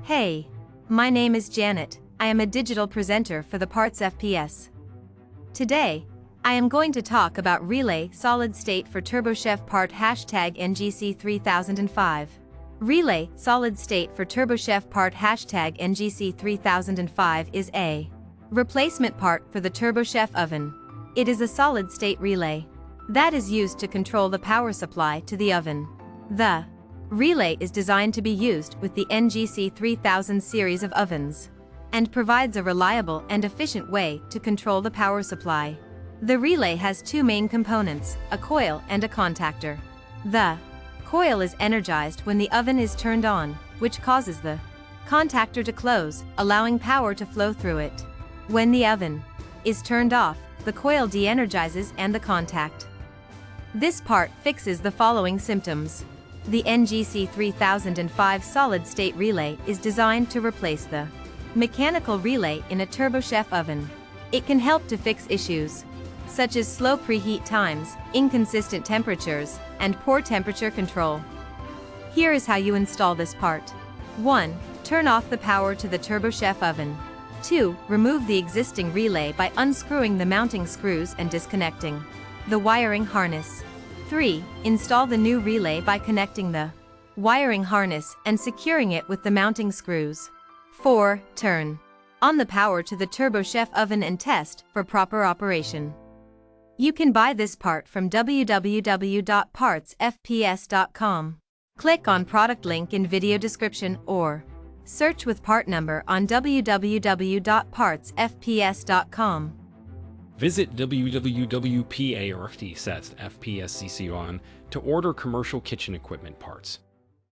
Hey, my name is Janet. I am a digital presenter for the PartsFPS. Today, I am going to talk about Relay Solid State for Turbochef Part NGC-3005. Relay Solid State for Turbochef Part NGC-3005 is a replacement part for the Turbochef oven. It is a solid-state relay that is used to control the power supply to the oven. The relay is designed to be used with the NGC-3000 series of ovens and provides a reliable and efficient way to control the power supply. The relay has two main components, a coil and a contactor. The coil is energized when the oven is turned on, which causes the contactor to close, allowing power to flow through it. When the oven is turned off, the coil de-energizes and the contact. This part fixes the following symptoms. The NGC-3005 solid-state relay is designed to replace the mechanical relay in a Turbochef oven. It can help to fix issues such as slow preheat times, inconsistent temperatures, and poor temperature control. Here is how you install this part. 1. Turn off the power to the Turbochef oven. 2. Remove the existing relay by unscrewing the mounting screws and disconnecting the wiring harness. 3. Install the new relay by connecting the wiring harness and securing it with the mounting screws. 4. Turn on the power to the Turbochef oven and test for proper operation. You can buy this part from www.partsfps.com. Click on product link in video description or search with part number on www.partsfps.com. Visit www.partsfps.com to order commercial kitchen equipment parts.